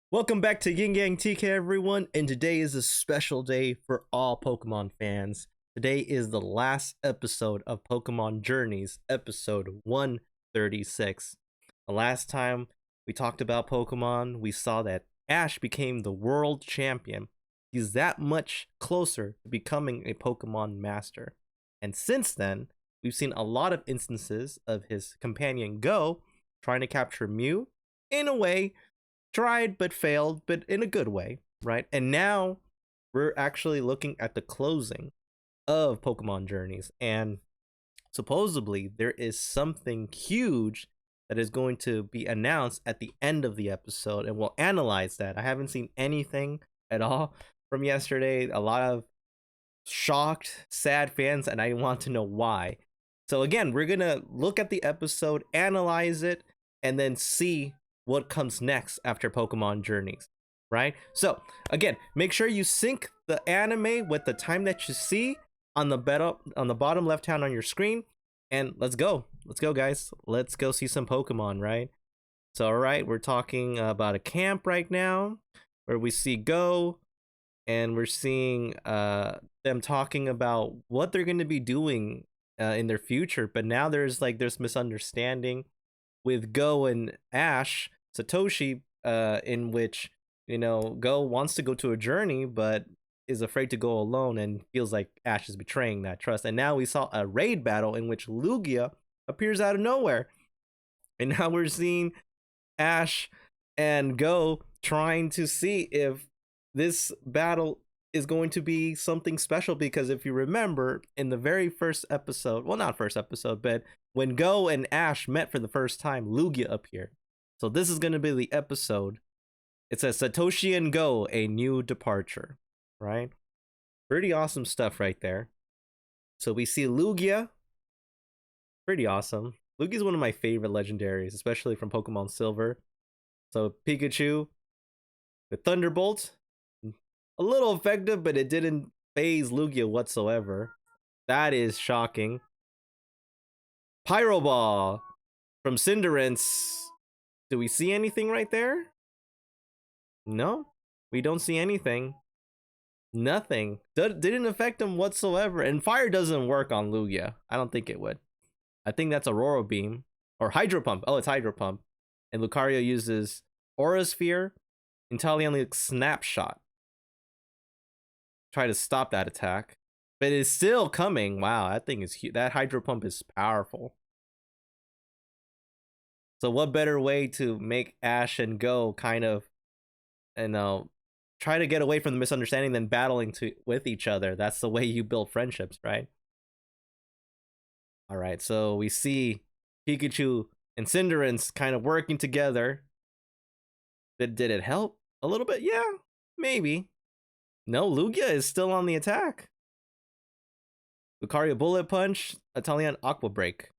Welcome back to Yin Yang TK, everyone, and today is a special day for all Pokemon fans. Today is the last episode of Pokemon Journeys, episode 136. The last time we talked about Pokemon, we saw that Ash became the world champion. He's that much closer to becoming a Pokemon master. And since then, we've seen a lot of instances of his companion Go trying to capture Mew in a way tried but failed, but in a good way, right? And now we're actually looking at the closing of Pokemon Journeys, and supposedly there is something huge that is going to be announced at the end of the episode, and we'll analyze that. I haven't seen anything at all from yesterday. A lot of shocked, sad fans, and I want to know why. So again, we're gonna look at the episode, analyze it, and then see what comes next after Pokemon Journeys, right? So again, make sure you sync the anime with the time that you see on the bottom left hand on your screen, and let's go, guys. Let's go see some Pokemon, right? So all right, we're talking about a camp right now where we see Go, and we're seeing them talking about what they're going to be doing in their future. But now there's this misunderstanding with Go and Ash, Satoshi, in which Go wants to go to a journey but is afraid to go alone and feels like Ash is betraying that trust. And now we saw a raid battle in which Lugia appears out of nowhere, and now we're seeing Ash and Go trying to see if this battle is going to be something special, because if you remember in the very first episode, well, not first episode, but when Go and Ash met for the first time, Lugia appeared. So this is going to be the episode. It says Satoshi and Go, a new departure, right? Pretty awesome stuff right there. So we see Lugia. Pretty awesome. Lugia's one of my favorite legendaries, especially from Pokemon Silver. So Pikachu with Thunderbolt. A little effective, but it didn't phase Lugia whatsoever. That is shocking. Pyro Ball from Cinderace. Do we see anything right there? No, we don't see anything. Nothing. Didn't affect him whatsoever. And fire doesn't work on Lugia. I don't think it would. I think that's Aurora Beam. Or Hydro Pump. Oh, it's Hydro Pump. And Lucario uses Aura Sphere, Inteleon Snapshot. Try to stop that attack. But it's still coming. Wow, that thing is huge. That Hydro Pump is powerful. So what better way to make Ash and Go kind of, try to get away from the misunderstanding than battling with each other? That's the way you build friendships, right? All right, so we see Pikachu and Cinderace kind of working together. Did it help a little bit? Yeah, maybe. No, Lugia is still on the attack. Lucario Bullet Punch, Inteleon Aqua Break.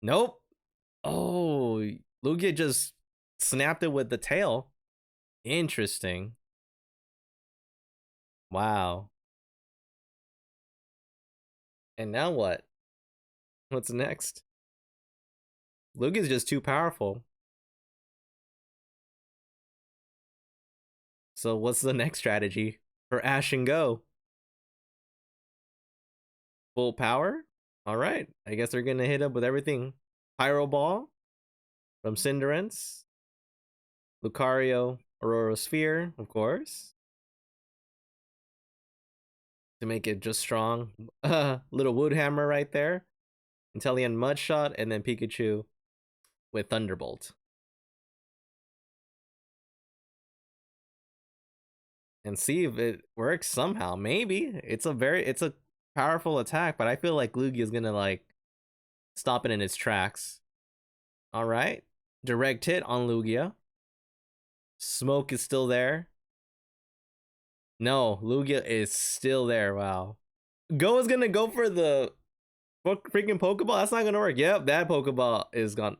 Nope. Oh, Lugia just snapped it with the tail. Interesting. Wow. And now what? What's next? Lugia's just too powerful. So what's the next strategy for Ash and Go? Full power? All right. I guess they're going to hit up with everything. Pyro Ball from Cinderace. Lucario, Aurora Sphere, of course, to make it just strong. Little Wood Hammer right there. Inteleon Mud Shot, and then Pikachu with Thunderbolt. And see if it works somehow. Maybe. It's a powerful attack, but I feel like Lugia is gonna stop it in its tracks. All right. Direct hit on Lugia. Smoke is still there. No, Lugia is still there. Wow. Go is gonna go for the freaking Pokeball. That's not gonna work. Yep, that Pokeball is gone.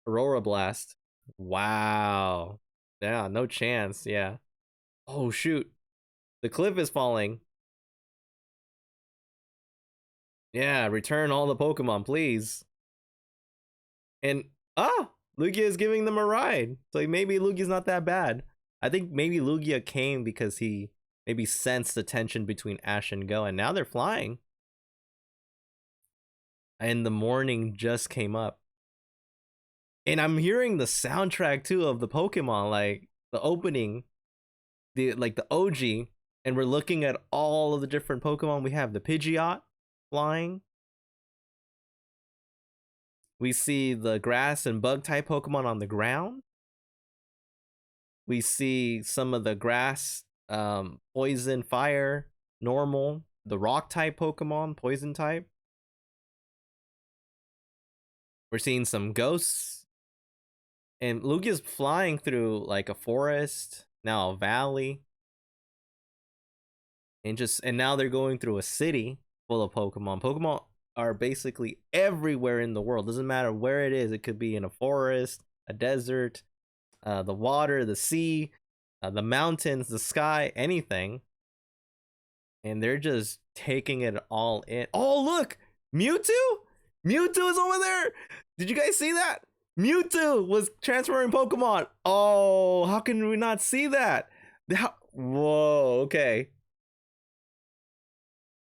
Aurora Blast. Wow. Yeah, no chance. Yeah. Oh shoot. The cliff is falling. Yeah, return all the Pokemon, please. And Lugia is giving them a ride. So maybe Lugia's not that bad. I think maybe Lugia came because he maybe sensed the tension between Ash and Go, and now they're flying. And the morning just came up. And I'm hearing the soundtrack too of the Pokemon, like the opening, the OG, and we're looking at all of the different Pokemon. We have the Pidgeot flying. We see the grass and bug type Pokemon on the ground. We see some of the grass, poison, fire, normal, the rock type Pokemon, poison type. We're seeing some ghosts. And Lugia's flying through like a forest, now a valley. And now they're going through a city full of Pokemon. Pokemon are basically everywhere in the world. Doesn't matter where it is. It could be in a forest, a desert, the water, the sea, the mountains, the sky, anything. And they're just taking it all in. Oh, look! Mewtwo? Mewtwo is over there! Did you guys see that? Mewtwo was transferring Pokemon. Oh, how can we not see that? Whoa, okay.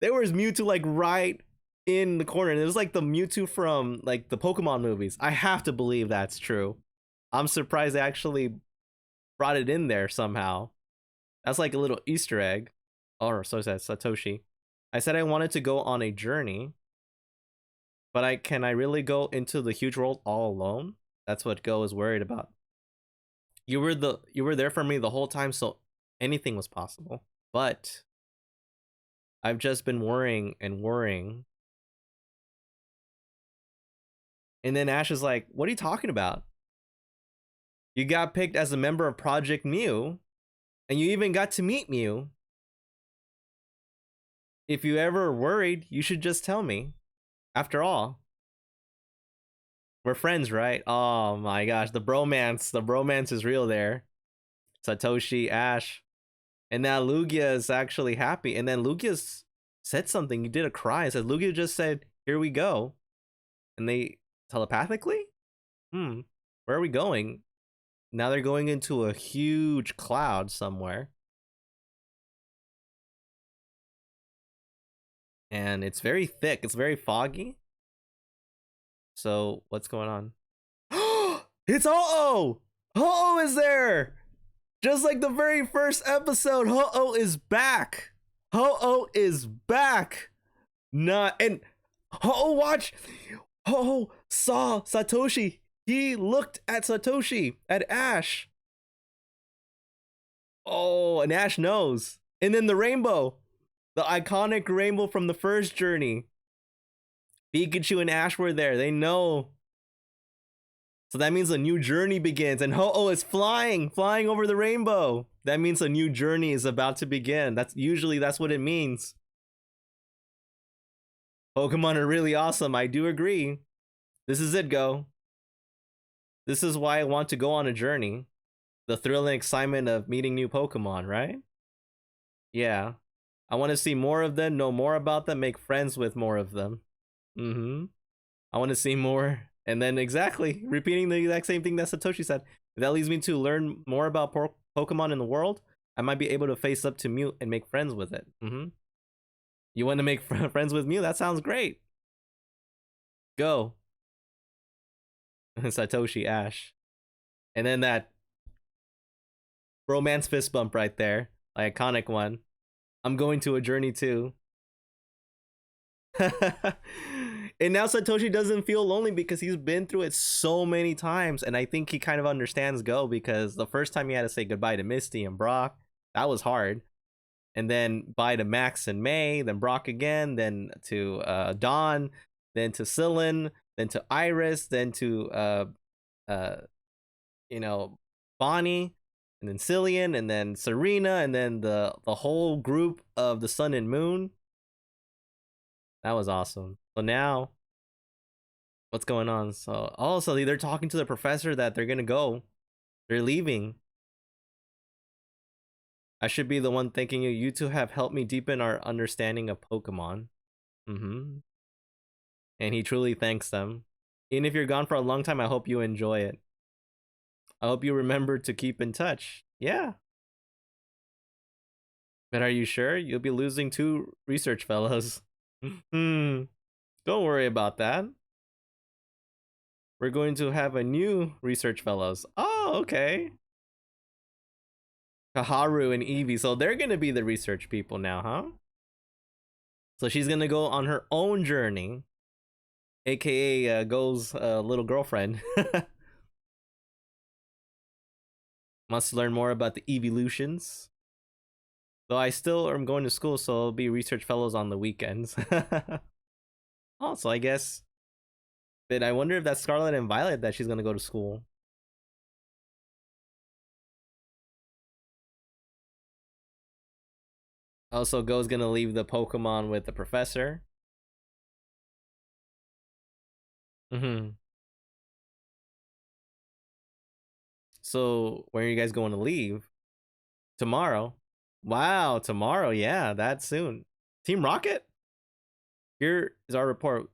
There was Mewtwo like right in the corner. And it was like the Mewtwo from like the Pokemon movies. I have to believe that's true. I'm surprised they actually brought it in there somehow. That's like a little Easter egg. Oh, so said Satoshi. I said I wanted to go on a journey, but can I really go into the huge world all alone? That's what Go is worried about. You were there for me the whole time, so anything was possible. But I've just been worrying and worrying. And then Ash is like, what are you talking about? You got picked as a member of Project Mew, and you even got to meet Mew. If you ever worried, you should just tell me. After all, we're friends, right? Oh my gosh, the bromance is real there. Satoshi, Ash. And now Lugia is actually happy. And then Lugia said something. He did a cry. It said Lugia just said, here we go. And they telepathically? Where are we going? Now they're going into a huge cloud somewhere. And it's very thick. It's very foggy. So what's going on? It's Ho-Oh! Ho-Oh is there! Just like the very first episode, Ho-Oh is back! Ho-Oh is back! And Ho-Oh watch! Ho-Oh saw Satoshi. He looked at Satoshi, at Ash. Oh, and Ash knows. And then the rainbow. The iconic rainbow from the first journey. Pikachu and Ash were there. They know. So that means a new journey begins. And Ho-Oh is flying over the rainbow. That means a new journey is about to begin. That's what it means. Pokemon are really awesome. I do agree. This is it, Go. This is why I want to go on a journey. The thrill and excitement of meeting new Pokemon, right? Yeah. I want to see more of them, know more about them, make friends with more of them. I want to see more. And then exactly, repeating the exact same thing that Satoshi said. If that leads me to learn more about Pokemon in the world, I might be able to face up to Mew and make friends with it. You want to make friends with Mew? That sounds great. Go. Satoshi, Ash. And then that romance fist bump right there. Like iconic one. I'm going to a journey too. And now Satoshi doesn't feel lonely because he's been through it so many times. And I think he kind of understands Go because the first time he had to say goodbye to Misty and Brock, that was hard. And then bye to Max and May, then Brock again, then to Dawn, then to Sillin, then to Iris, then to Bonnie, and then Cillian, and then Serena, and then the whole group of the Sun and Moon. That was awesome. So now, what's going on? So also they're talking to the professor that they're gonna go. They're leaving. I should be the one thanking you. You two have helped me deepen our understanding of Pokemon. And he truly thanks them. Even if you're gone for a long time, I hope you enjoy it. I hope you remember to keep in touch. Yeah. But are you sure? You'll be losing 2 research fellows. Hmm. Don't worry about that. We're going to have a new research fellows. Oh, okay. Kaharu and Evie. So they're going to be the research people now, huh? So she's going to go on her own journey, aka Go's little girlfriend. Wants to learn more about the evolutions. Though I still am going to school, so I'll be research fellows on the weekends. Also, I guess. But I wonder if that's Scarlet and Violet that she's going to go to school. Also, Go's going to leave the Pokemon with the professor. Mm-hmm. So, when are you guys going to leave? Tomorrow. Wow, tomorrow. Yeah, that's soon. Team Rocket? Here is our report.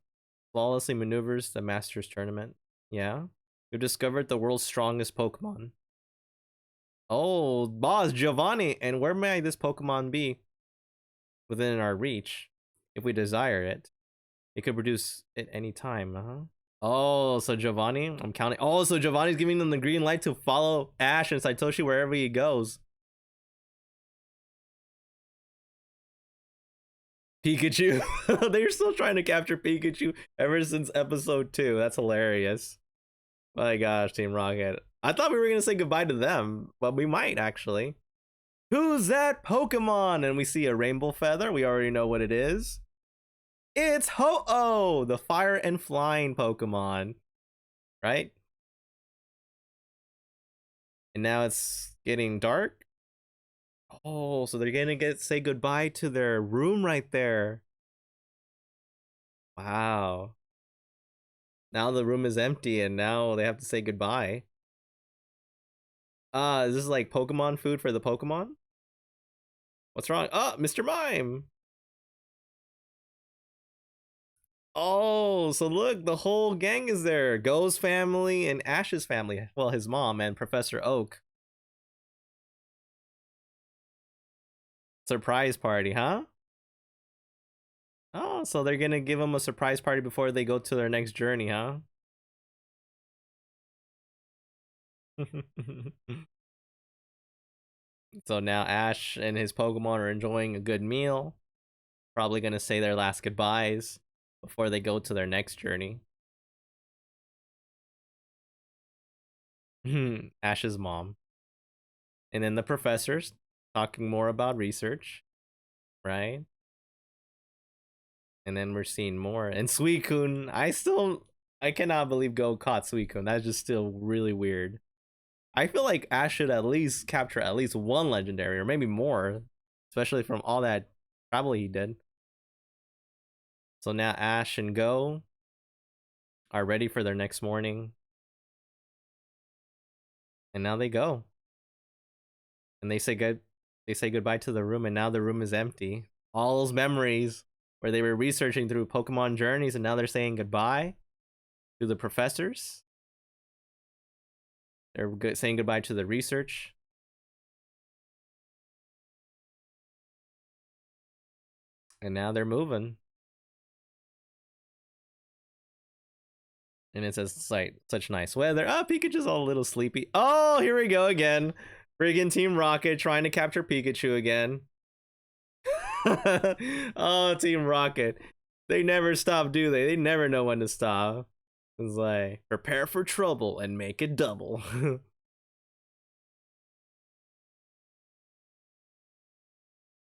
Flawlessly maneuvers the Masters tournament. Yeah. We've discovered the world's strongest Pokemon. Oh, boss, Giovanni. And where may this Pokemon be? Within our reach. If we desire it. It could produce at any time, huh? Oh, so Giovanni, I'm counting. Oh, so Giovanni's giving them the green light to follow Ash and Satoshi wherever he goes. Pikachu. They're still trying to capture Pikachu ever since episode 2. That's hilarious. My gosh, Team Rocket. I thought we were gonna say goodbye to them, but we might actually. Who's that Pokemon? And we see a rainbow feather. We already know what it is. It's Ho-Oh, the fire and flying Pokemon. Right? And now it's getting dark. Oh, so they're gonna say goodbye to their room right there. Wow. Now the room is empty and now they have to say goodbye. Is this like Pokemon food for the Pokemon? What's wrong? Oh, Mr. Mime. Oh, so look, the whole gang is there. Go's family and Ash's family. Well, his mom and Professor Oak. Surprise party, huh? Oh, so they're gonna give him a surprise party before they go to their next journey, huh? So now Ash and his Pokemon are enjoying a good meal. Probably gonna say their last goodbyes before they go to their next journey. Ash's mom. And then the professors talking more about research, right? And then we're seeing more. And Suicune, I cannot believe Go caught Suicune. That's just still really weird. I feel like Ash should at least capture at least one legendary or maybe more, especially from all that travel he did. So now Ash and Go are ready for their next morning. And now they go. And they say goodbye to the room, and now the room is empty. All those memories where they were researching through Pokemon journeys, and now they're saying goodbye to the professors. They're saying goodbye to the research. And now they're moving. And it says like such nice weather. Oh, Pikachu's all a little sleepy. Oh, here we go again. Friggin' Team Rocket trying to capture Pikachu again. Oh, Team Rocket. They never stop, do they? They never know when to stop. It's like, prepare for trouble and make it double.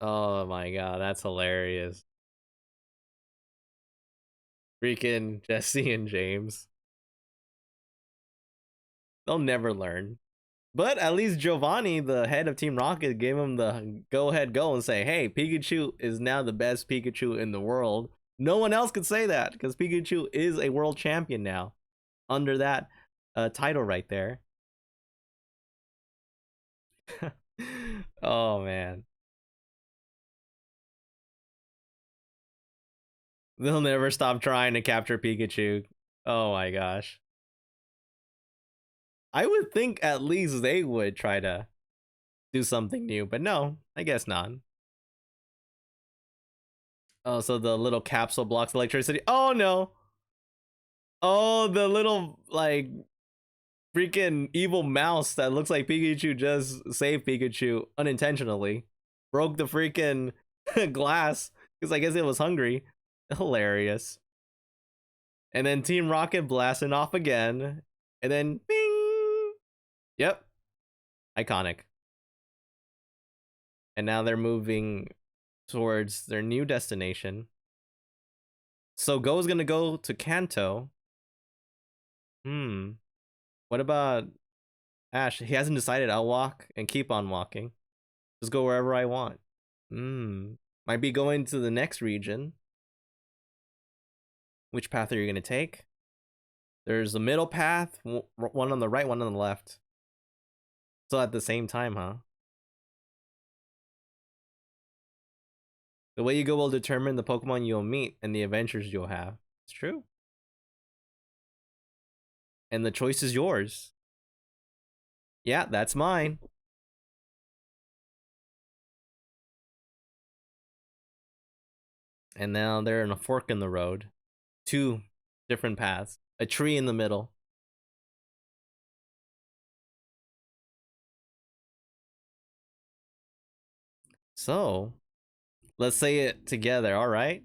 Oh my god, that's hilarious. Freaking Jesse and James. They'll never learn. But at least Giovanni, the head of Team Rocket, gave him the go ahead go and say, hey, Pikachu is now the best Pikachu in the world. No one else could say that because Pikachu is a world champion now under that title right there. Oh man. They'll never stop trying to capture Pikachu. Oh my gosh. I would think at least they would try to do something new, but no, I guess not. Oh, so the little capsule blocks electricity. Oh no. Oh, the little like freaking evil mouse that looks like Pikachu just saved Pikachu unintentionally. Broke the freaking glass because I guess it was hungry. Hilarious. And then Team Rocket blasting off again. And then bing. Yep. Iconic. And now they're moving towards their new destination. So Go's gonna go to Kanto. What about Ash? He hasn't decided. I'll walk and keep on walking. Just go wherever I want. Might be going to the next region. Which path are you gonna take? There's a middle path, one on the right, one on the left. So at the same time, huh? The way you go will determine the Pokemon you'll meet and the adventures you'll have. It's true. And the choice is yours. Yeah, that's mine. And now they're in a fork in the road. Two different paths. A tree in the middle. So, let's say it together, alright?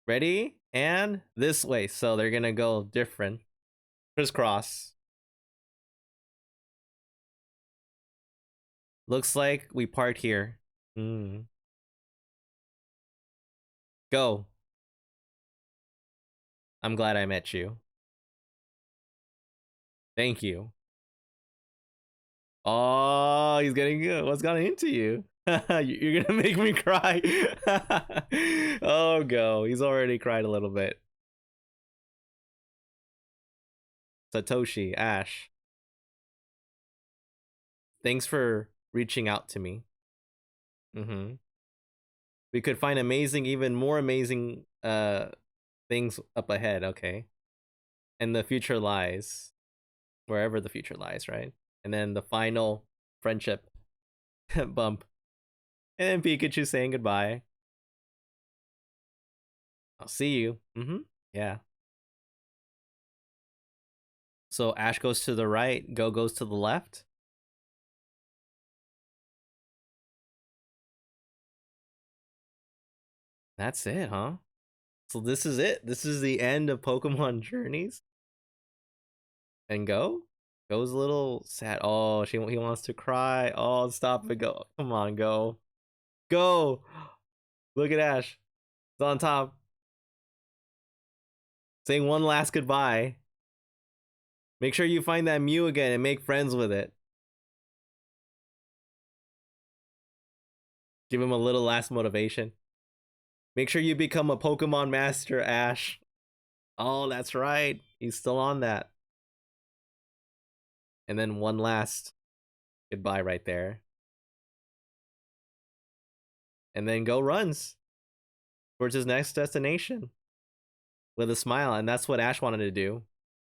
Ready? And this way. So they're gonna go different. Crisscross. Looks like we part here. Go. I'm glad I met you. Thank you. Oh, he's getting good. What's gotten into you? You're gonna make me cry. Oh, Go. He's already cried a little bit. Satoshi, Ash. Thanks for reaching out to me. We could find amazing, even more amazing things up ahead, okay? And the future lies wherever the future lies, right? And then the final friendship bump. And then Pikachu saying goodbye. I'll see you. Yeah. So Ash goes to the right, Go goes to the left. That's it, huh? So this is it. This is the end of Pokemon Journeys. And Go? Go's a little sad. Oh, he wants to cry. Oh, stop it, Go. Come on, Go. Go! Look at Ash. It's on top. Saying one last goodbye. Make sure you find that Mew again and make friends with it. Give him a little last motivation. Make sure you become a Pokemon Master, Ash. Oh, that's right. He's still on that. And then one last goodbye right there. And then Go runs towards his next destination with a smile. And that's what Ash wanted to do.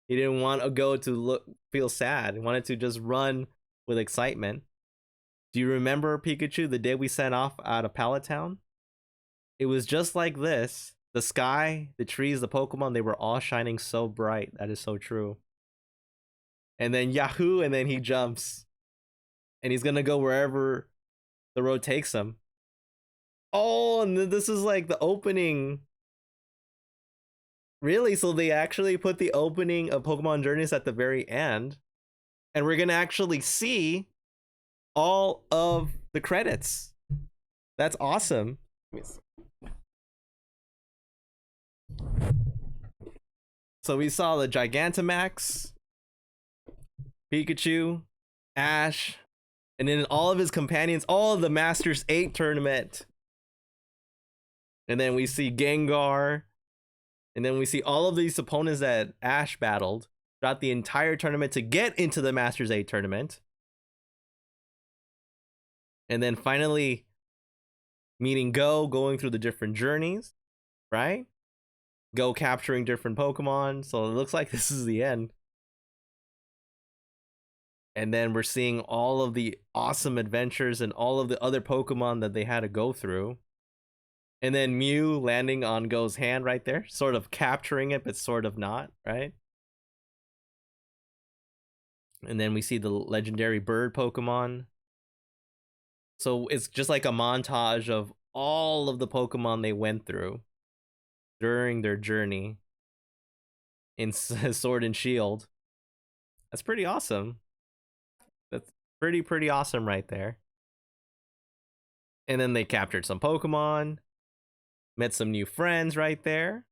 He didn't want a Go to feel sad. He wanted to just run with excitement. Do you remember, Pikachu, the day we set off out of Pallet Town? It was just like this. The sky, the trees, the Pokemon, they were all shining so bright. That is so true. And then Yahoo, and then he jumps. And he's gonna go wherever the road takes him. Oh, and this is like the opening. Really? So they actually put the opening of Pokemon Journeys at the very end. And we're gonna actually see all of the credits. That's awesome. So we saw the Gigantamax, Pikachu, Ash, and then all of his companions, all of the Masters 8 tournament. And then we see Gengar. And then we see all of these opponents that Ash battled throughout the entire tournament to get into the Masters 8 tournament. And then finally meeting Go, going through the different journeys, right? Go capturing different Pokemon. So it looks like this is the end. And then we're seeing all of the awesome adventures and all of the other Pokemon that they had to go through. And then Mew landing on Go's hand right there, sort of capturing it, but sort of not, right? And then we see the legendary bird Pokemon. So it's just like a montage of all of the Pokemon they went through during their journey in Sword and Shield. That's pretty awesome. That's pretty awesome right there. And then they captured some Pokemon, met some new friends right there.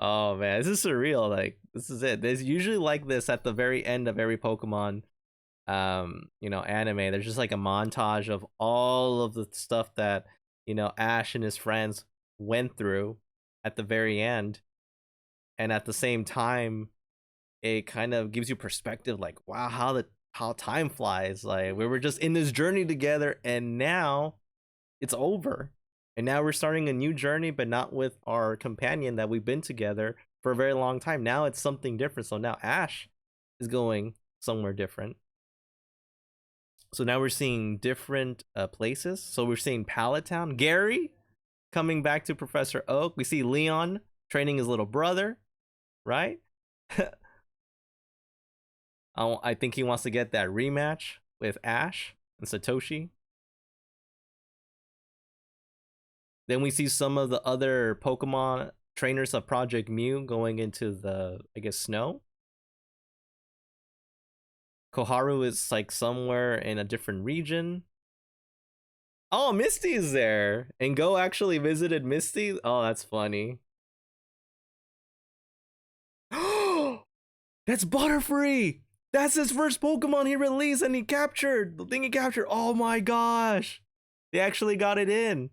Oh man, this is surreal. Like this is it. There's usually like this at the very end of every Pokemon anime. There's just like a montage of all of the stuff that, Ash and his friends went through at the very end. And at the same time, it kind of gives you perspective like, wow, how time flies. Like we were just in this journey together and now it's over. And now we're starting a new journey, but not with our companion that we've been together for a very long time. Now it's something different. So now Ash is going somewhere different. So now we're seeing different places. So we're seeing Pallet Town. Gary coming back to Professor Oak. We see Leon training his little brother, right? I think he wants to get that rematch with Ash and Satoshi. Then we see some of the other Pokemon trainers of Project Mew going into the, I guess, snow. Koharu is like somewhere in a different region. Oh, Misty is there. And Go actually visited Misty. Oh, that's funny. That's Butterfree. That's his first Pokemon he released and he captured. The thing he captured. Oh my gosh. They actually got it in.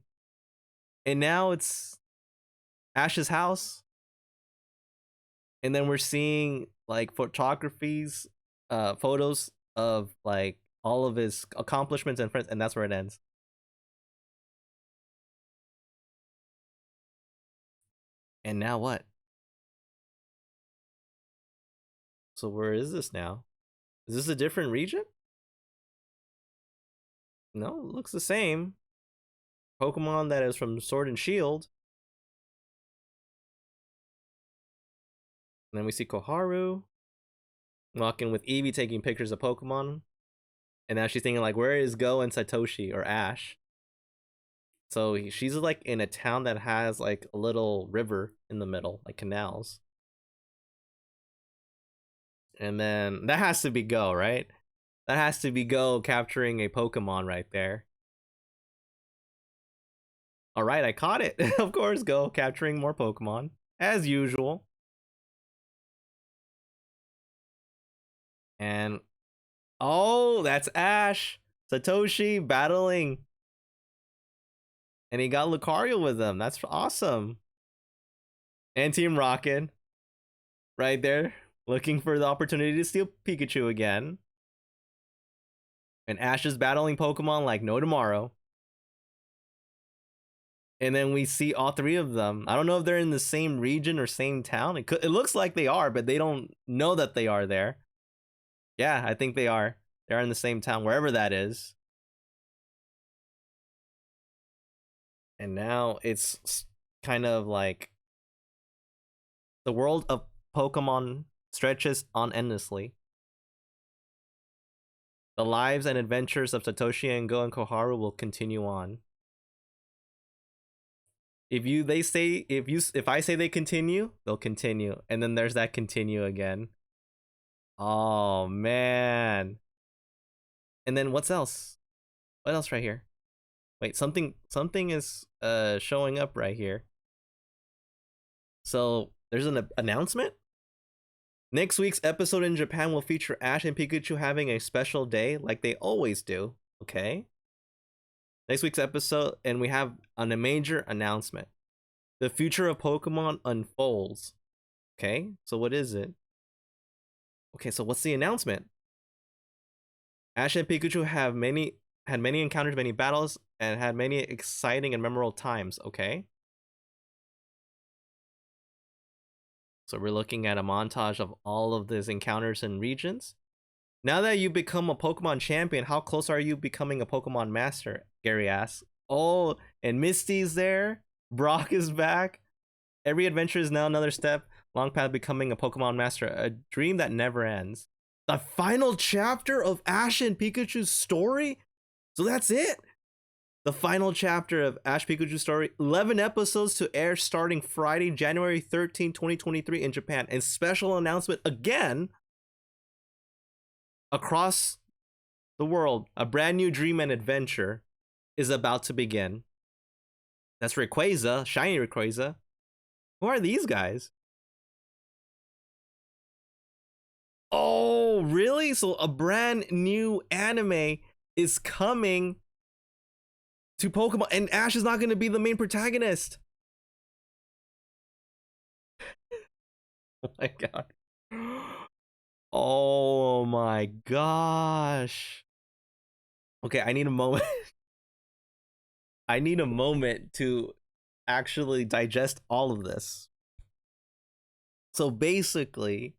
And now it's Ash's house. And then we're seeing like photographies, photos of like all of his accomplishments and friends, and that's where it ends. And now what? So where is this now? Is this a different region? No, it looks the same. Pokemon that is from Sword and Shield. And then we see Koharu walking with Eevee taking pictures of Pokemon. And now she's thinking like, where is Go and Satoshi or Ash? So she's like in a town that has like a little river in the middle, like canals. And then that has to be Go, right? That has to be Go capturing a Pokemon right there. All right, I caught it. Of course, Go capturing more Pokemon as usual. And oh, that's Ash, Satoshi battling, and he got Lucario with him. That's awesome. And Team Rocket, right there, looking for the opportunity to steal Pikachu again. And Ash is battling Pokemon like no tomorrow. And then we see all three of them. I don't know if they're in the same region or same town. It looks like they are, but they don't know that they are there. Yeah, I think they are. They're in the same town, wherever that is. And now it's kind of like the world of Pokemon stretches on endlessly. The lives and adventures of Satoshi and Go and Koharu will continue on. If I say they continue, they'll continue. And then there's that continue again. Oh man. And then what's else? What else right here? Wait, something is showing up right here. So there's an announcement. Next week's episode in Japan will feature Ash and Pikachu having a special day like they always do. Okay. Next week's episode, and we have a major announcement. The future of Pokemon unfolds. Okay, so what is it? Okay, so what's the announcement? Ash and Pikachu had many encounters, many battles, and had many exciting and memorable times. Okay. So we're looking at a montage of all of these encounters and regions. Now that you become a Pokemon champion, how close are you becoming a Pokemon master? Gary asks. Oh, and Misty's there. Brock is back. Every adventure is now another step. Long path becoming a Pokemon master, a dream that never ends. The final chapter of Ash and Pikachu's story? So that's it. The final chapter of Ash Pikachu's story. 11 episodes to air starting Friday, January 13, 2023 in Japan. And special announcement again, across the world, a brand new dream and adventure is about to begin. That's Rayquaza, shiny Rayquaza. Who are these guys? Oh, really? So a brand new anime is coming to Pokemon, and Ash is not going to be the main protagonist. Oh my god. Oh my gosh. Okay, I need a moment. I need a moment to actually digest all of this. So basically,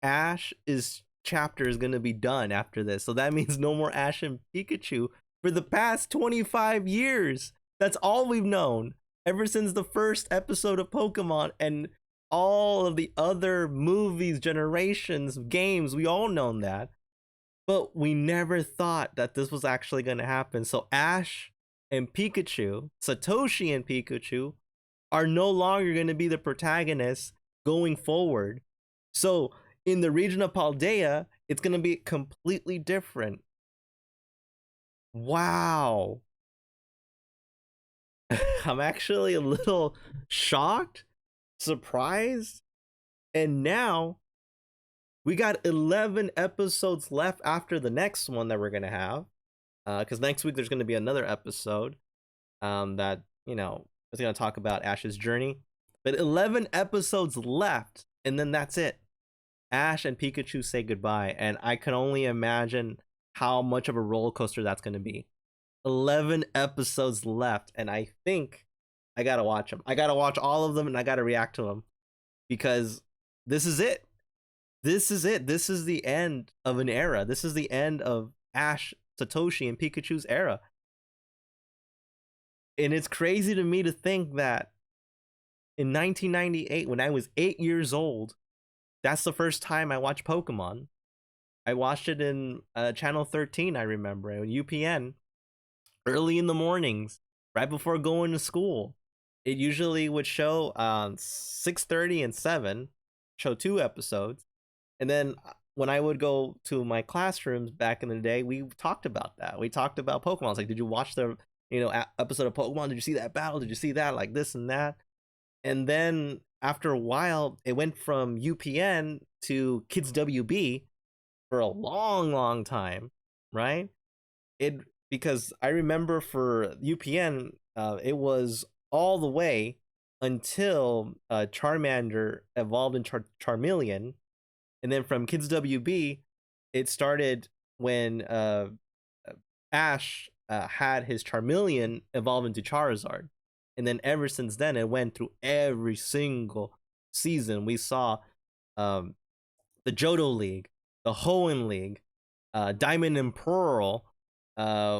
Ash's chapter is going to be done after this. So that means no more Ash and Pikachu for the past 25 years. That's all we've known ever since the first episode of Pokemon and all of the other movies, generations, games. We all known that. But we never thought that this was actually going to happen. So Ash and Pikachu, Satoshi and Pikachu, are no longer going to be the protagonists going forward. So in the region of Paldea, it's going to be completely different. Wow. I'm actually a little shocked, surprised, and now we got 11 episodes left after the next one that we're going to have. Because next week there's going to be another episode that, is going to talk about Ash's journey. But 11 episodes left, and then that's it. Ash and Pikachu say goodbye, and I can only imagine how much of a roller coaster that's going to be. 11 episodes left, and I think I gotta watch them. I gotta watch all of them, and I gotta react to them, because this is it. This is it. This is the end of an era. This is the end of Ash, Satoshi, and Pikachu's era. And it's crazy to me to think that in 1998, when I was 8 years old, that's the first time I watched Pokemon. I watched it in Channel 13, I remember, on UPN, early in the mornings, right before going to school. It usually would show 6:30 and 7, show 2 episodes. And then when I would go to my classrooms back in the day, we talked about that. We talked about Pokemon. It's like, did you watch the episode of Pokemon? Did you see that battle? Did you see that? Like this and that. And then after a while, it went from UPN to Kids WB for a long, long time, right? Because I remember for UPN, it was all the way until Charmander evolved into Charmeleon, and then from Kids WB, it started when Ash had his Charmeleon evolve into Charizard, and then ever since then, it went through every single season. We saw the Johto League, the Hoenn League, Diamond and Pearl.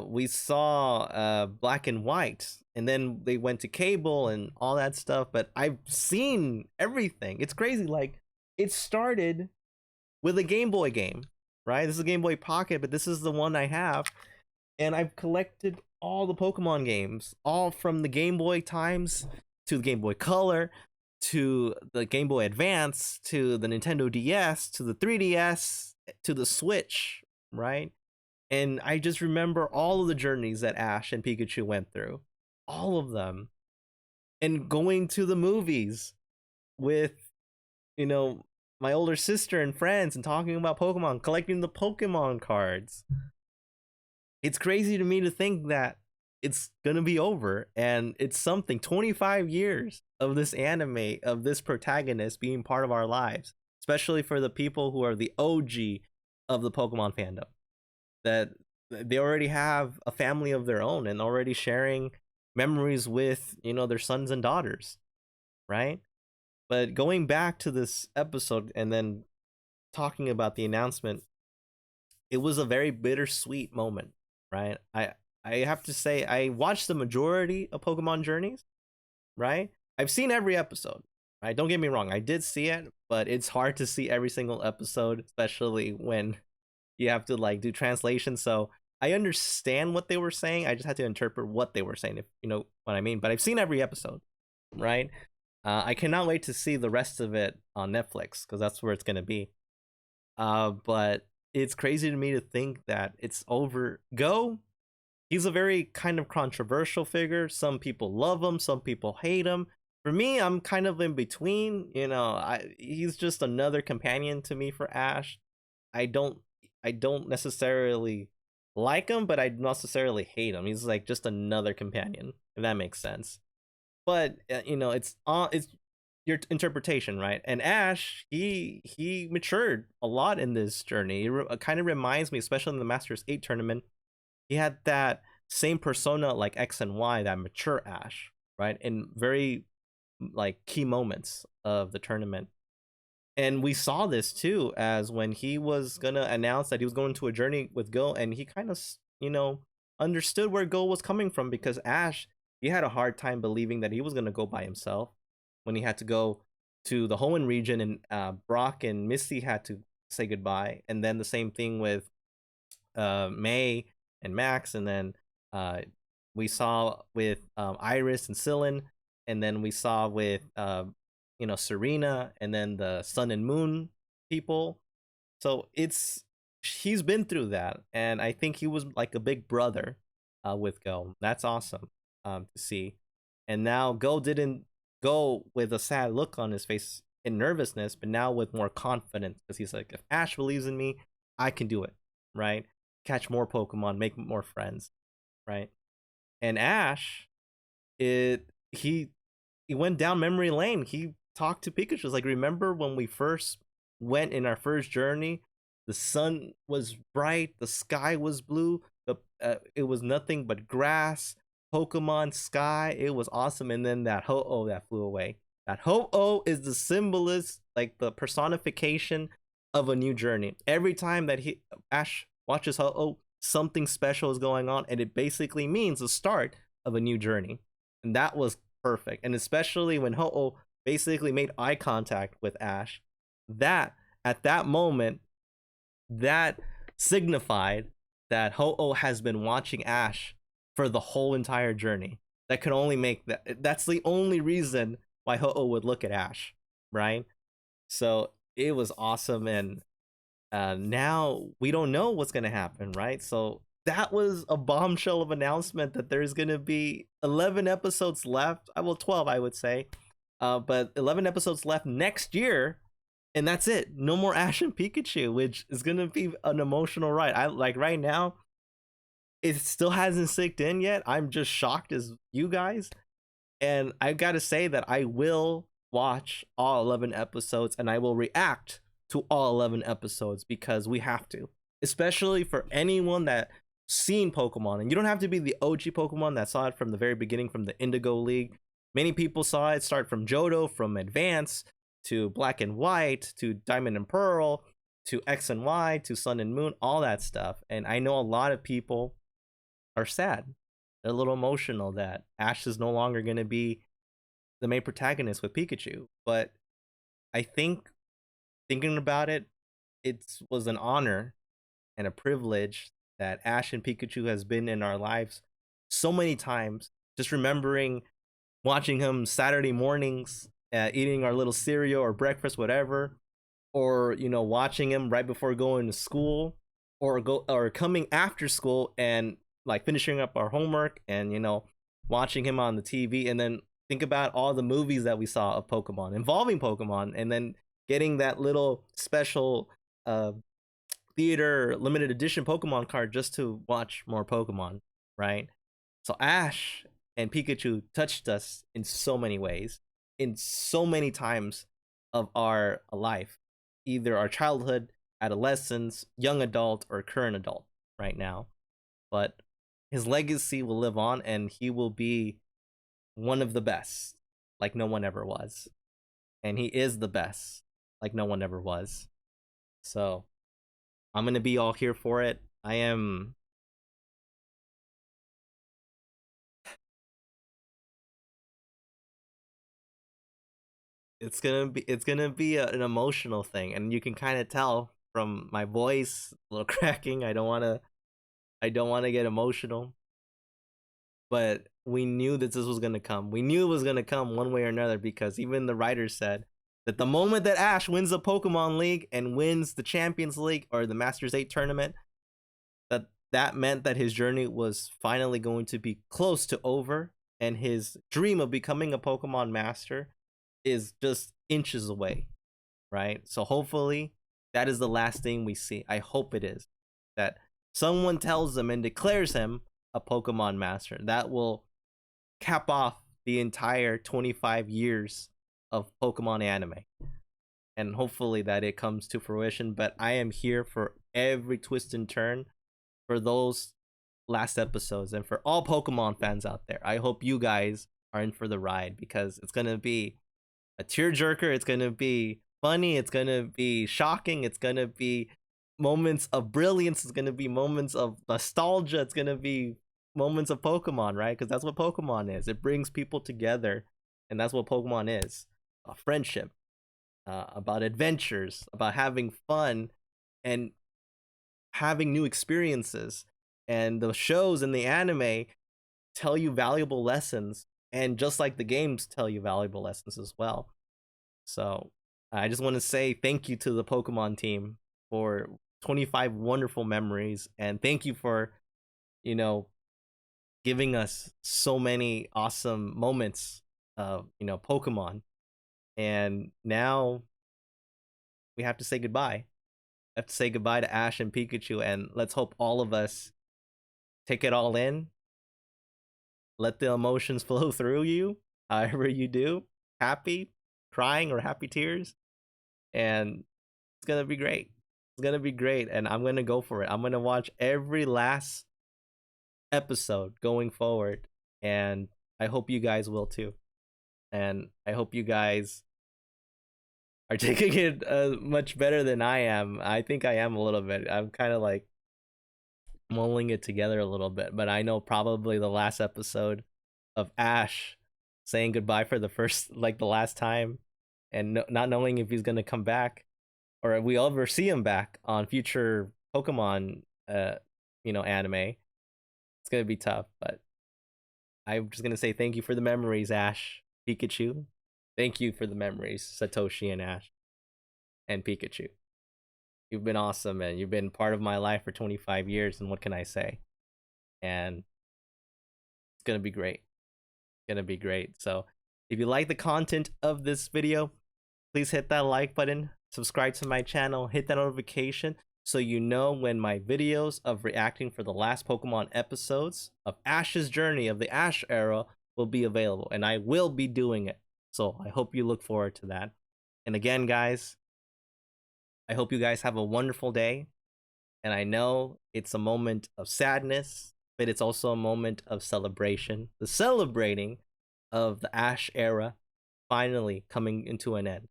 We saw Black and White, and then they went to cable and all that stuff. But I've seen everything. It's crazy. Like, it started with a Game Boy game, right? This is a Game Boy Pocket, but this is the one I have, and I've collected all the Pokemon games, all from the Game Boy times to the Game Boy Color to the Game Boy Advance to the Nintendo DS to the 3DS to the Switch, right? And I just remember all of the journeys that Ash and Pikachu went through, all of them, and going to the movies with, my older sister and friends and talking about Pokemon, collecting the Pokemon cards. It's crazy to me to think that it's going to be over, and it's something. 25 years of this anime, of this protagonist being part of our lives, especially for the people who are the OG of the Pokemon fandom. That they already have a family of their own and already sharing memories with, their sons and daughters, right? But going back to this episode and then talking about the announcement, it was a very bittersweet moment, right? I have to say I watched the majority of Pokemon Journeys, right? I've seen every episode. Right? Don't get me wrong, I did see it, but it's hard to see every single episode, especially when you have to like do translation. So I understand what they were saying. I just had to interpret what they were saying, if you know what I mean. But I've seen every episode, right? I cannot wait to see the rest of it on Netflix because that's where it's gonna be. But it's crazy to me to think that it's over. Go. He's a very kind of controversial figure. Some people love him, some people hate him. For me, I'm kind of in between. He's just another companion to me for Ash. I don't I don't necessarily like him, but I don't necessarily hate him. He's like just another companion, if that makes sense. But it's your interpretation, right? And Ash, he matured a lot in this journey. It kind of reminds me, especially in the Masters 8 tournament, he had that same persona like X and Y, that mature Ash, right? In very like key moments of the tournament. And we saw this too, as when he was gonna announce that he was going to a journey with Go, and he kind of understood where Go was coming from, because Ash, he had a hard time believing that he was gonna go by himself when he had to go to the Hoenn region, and Brock and Misty had to say goodbye, and then the same thing with May and Max, and then we saw with Iris and Sillin, and then we saw with Serena, and then the Sun and Moon people. So he's been through that, and I think he was like a big brother with Go. That's awesome to see. And now Go didn't go with a sad look on his face in nervousness, but now with more confidence, because he's like, if Ash believes in me, I can do it, right? Catch more Pokemon, make more friends, right? And Ash, it he went down memory lane. He talked to Pikachu. It's like, remember when we first went in our first journey? The sun was bright, the sky was blue, it was nothing but grass, Pokemon, sky. It was awesome. And then that Ho-Oh that flew away. That Ho-Oh is the symbolist, like the personification of a new journey. Every time that Ash watches Ho-Oh, something special is going on, and it basically means the start of a new journey. And that was perfect. And especially when Ho-Oh basically made eye contact with Ash, that at that moment, that signified that Ho-Oh has been watching Ash for the whole entire journey. That could only make that's the only reason why Ho-Oh would look at Ash, right? So it was awesome. And now we don't know what's gonna happen, right? So that was a bombshell of announcement that there's gonna be 11 episodes left. Well, 12, I would say, but 11 episodes left next year, and that's it. No more Ash and Pikachu, which is gonna be an emotional ride. I like right now. It still hasn't sinked in yet. I'm just shocked as you guys, and I gotta say that I will watch all 11 episodes, and I will react to all 11 episodes, because we have to, especially for anyone that seen Pokemon. And you don't have to be the OG Pokemon that saw it from the very beginning, from the Indigo League. Many people saw it start from Johto, from Advance to Black and White to Diamond and Pearl to X and Y to Sun and Moon, all that stuff. And I know a lot of people are sad. They're a little emotional that Ash is no longer going to be the main protagonist with Pikachu. But I think, thinking about it, it was an honor and a privilege that Ash and Pikachu has been in our lives so many times. Just remembering watching him Saturday mornings, eating our little cereal or breakfast, whatever, or watching him right before going to school, or coming after school and like finishing up our homework, and watching him on the TV. And then think about all the movies that we saw of Pokemon, involving Pokemon, and then getting that little special theater limited edition Pokemon card just to watch more Pokemon, right? So Ash and Pikachu touched us in so many ways, in so many times of our life, either our childhood, adolescence, young adult, or current adult right now. But his legacy will live on, and he will be one of the best, like no one ever was. and he is the best, like no one ever was. So I'm gonna be all here for it. I am. It's gonna be an emotional thing, and you can kind of tell from my voice, a little cracking. I don't want to get emotional, but we knew that this was gonna come. We knew it was gonna come one way or another because even the writers said that the moment that Ash wins the Pokemon League and wins the Champions League or the Masters 8 tournament, that meant that his journey was finally going to be close to over, and his dream of becoming a Pokemon master is just inches away, right? So hopefully that is the last thing we see. I hope it is that someone tells him and declares him a Pokemon master. That will cap off the entire 25 years of Pokemon anime. And hopefully that it comes to fruition. But I am here for every twist and turn for those last episodes, and for all Pokemon fans out there. I hope you guys are in for the ride because it's gonna be a tearjerker. It's gonna be funny. It's gonna be shocking. It's gonna be moments of brilliance. It's gonna be moments of nostalgia. It's gonna be moments of Pokemon, right? Because that's what Pokemon is. It brings people together, and that's what Pokemon is: a friendship, about adventures, about having fun, and having new experiences. And the shows and the anime tell you valuable lessons, and just like the games tell you valuable lessons as well. So I just want to say thank you to the Pokemon team for 25 wonderful memories, and thank you for, you know, giving us so many awesome moments of, Pokemon. And now we have to say goodbye. We have to say goodbye to Ash and Pikachu, and let's hope all of us take it all in. Let the emotions flow through you, however you do. Happy, crying, or happy tears. And it's gonna be great. It's gonna be great, and I'm gonna go for it. I'm gonna watch every last episode going forward, and I hope you guys will too. And I hope you guys are taking it much better than I am. I think I am a little bit. I'm kind of like mulling it together a little bit, but I know probably the last episode of Ash saying goodbye for the first, like the last time, and not knowing if he's gonna come back or if we ever see him back on future Pokemon, anime. It's gonna be tough, but I'm just gonna say thank you for the memories, Ash, Pikachu. Thank you for the memories, Satoshi and Ash and Pikachu. You've been awesome, man. You've been part of my life for 25 years, and what can I say? And it's gonna be great. It's gonna be great. So if you like the content of this video, please hit that like button, subscribe to my channel, hit that notification so you know when my videos of reacting for the last Pokemon episodes of Ash's journey of the Ash era will be available, and I will be doing it. So I hope you look forward to that. And again, guys, I hope you guys have a wonderful day. And I know it's a moment of sadness, but it's also a moment of celebration. The celebrating of the Ash era finally coming into an end.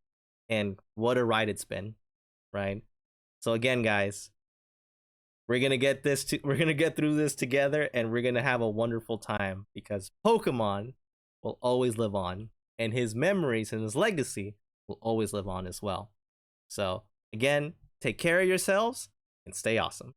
And what a ride it's been, right? So again, guys, we're gonna get through this together, and we're gonna have a wonderful time because Pokemon will always live on, and his memories and his legacy will always live on as well. So again, take care of yourselves and stay awesome.